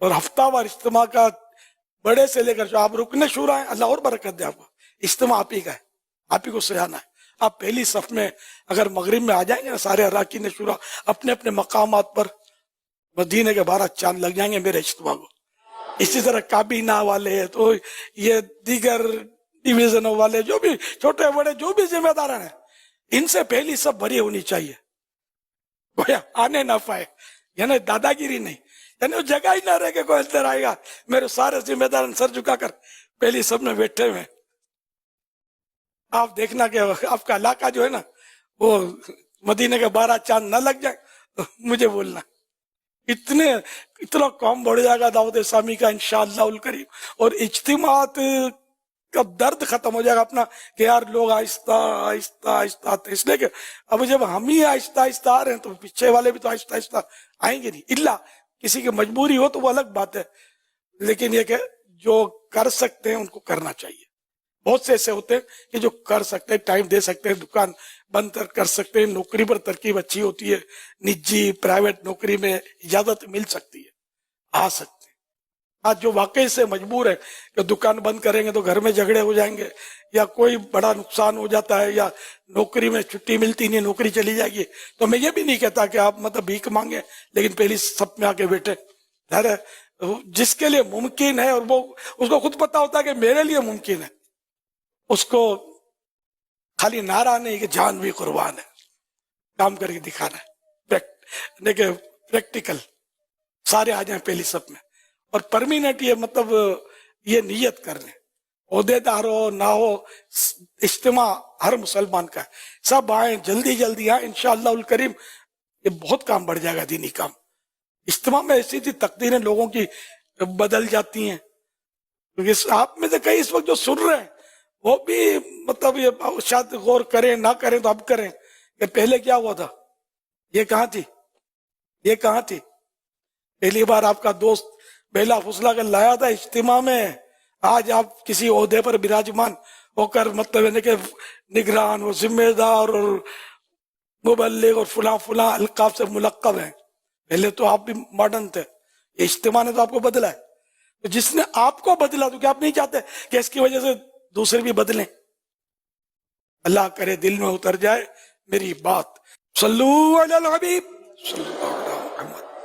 اور ہفتہ وار اجتماع کا بڑے سے لے کر جو آپ رکن شورا ہیں، اللہ اور برکت دے آپ کو. اجتماع آپ ہی کا ہے، آپ ہی کو سجانا ہے. آپ پہلی صف میں اگر مغرب میں آ جائیں گے نا، سارے اراکین شورا اپنے اپنے مقامات پر مدینے کے 12 چاند لگ جائیں گے میرے اجتماع کو. اسی طرح کابینہ والے، تو یہ دیگر ڈویژنوں والے، جو بھی چھوٹے بڑے جو بھی ذمہ دار ہیں، ان سے پہلی سب بھری ہونی چاہیے. کوئی آنے نہ پائے، یعنی دادا گیری نہیں، یعنی وہ جگہ ہی نہ رہے کہ کوئی اندر آئے گا. میرے سارے ذمہ دار سر جھکا کر پہلی سب میں بیٹھے ہوئے. آپ دیکھنا کہ آپ کا علاقہ جو ہے نا، وہ مدینے کے 12 چاند نہ لگ جائے تو مجھے بولنا. اتنا کام بڑھ جائے گا دعوت اسلامی کا انشاءاللہ الکریم. اور اجتماعات کا درد ختم ہو جائے گا اپنا، کہ یار لوگ آہستہ آہستہ آہستہ آتے. اس لیے کہ اب جب ہم ہی آہستہ آہستہ آ رہے ہیں تو پیچھے والے بھی تو آہستہ آہستہ آئیں گے نہیں. الا کسی کی مجبوری ہو تو وہ الگ بات ہے، لیکن یہ کہ جو کر سکتے ہیں ان کو کرنا چاہیے. بہت سے ایسے ہوتے ہیں کہ جو کر سکتے ہیں، ٹائم دے سکتے ہیں، دکان بند کر سکتے ہیں، نوکری پر ترکیب اچھی ہوتی ہے، نجی پرائیویٹ نوکری میں اجازت مل سکتی ہے، آ سکتے ہیں. آج جو واقعی سے مجبور ہے کہ دکان بند کریں گے تو گھر میں جھگڑے ہو جائیں گے، یا کوئی بڑا نقصان ہو جاتا ہے، یا نوکری میں چھٹی ملتی نہیں، نوکری چلی جائے گی، تو میں یہ بھی نہیں کہتا کہ آپ مطلب بھیک مانگیں لیکن پہلی سب میں آ کے بیٹھے. جس کے لیے ممکن ہے، اور وہ اس کو خود پتا ہوتا ہے کہ میرے لیے ممکن ہے، اس کو خالی نعرہ نہیں کہ جان بھی قربان ہے، کام کر کے دکھانا ہے. دیکھیں پریکٹیکل سارے آ جائیں پہلی سب میں. اور پرمیننٹ یہ مطلب یہ نیت کر لیں، عہدے دار ہو نہ ہو، اجتماع ہر مسلمان کا ہے. سب آئیں، جلدی جلدی آئیں انشاءاللہ الکریم. یہ بہت کام بڑھ جائے گا دینی کام. اجتماع میں ایسی تھی تقدیریں لوگوں کی بدل جاتی ہیں. کیونکہ آپ میں سے کئی اس وقت جو سن رہے ہیں وہ بھی مطلب یہ شاید غور کریں نہ کریں تو اب کریں کہ پہلے کیا ہوا تھا، یہ کہاں تھی، یہ کہاں تھی. پہلی بار آپ کا دوست بیلا فسلا کر لایا تھا اجتماع میں. آج آپ کسی عہدے پر براجمان ہو کر مطلب کہ نگران اور ذمہ دار اور مبلغ اور فلاں فلاں القاب سے ملقب ہیں. پہلے تو آپ بھی ماڈرن تھے، اجتماع نے تو آپ کو بدلا ہے. تو جس نے آپ کو بدلا تو کیا آپ نہیں چاہتے کہ اس کی وجہ سے دوسرے بھی بدلیں؟ اللہ کرے دل میں اتر جائے میری بات. صلو علی الحبیب صلی اللہ علیہ وسلم.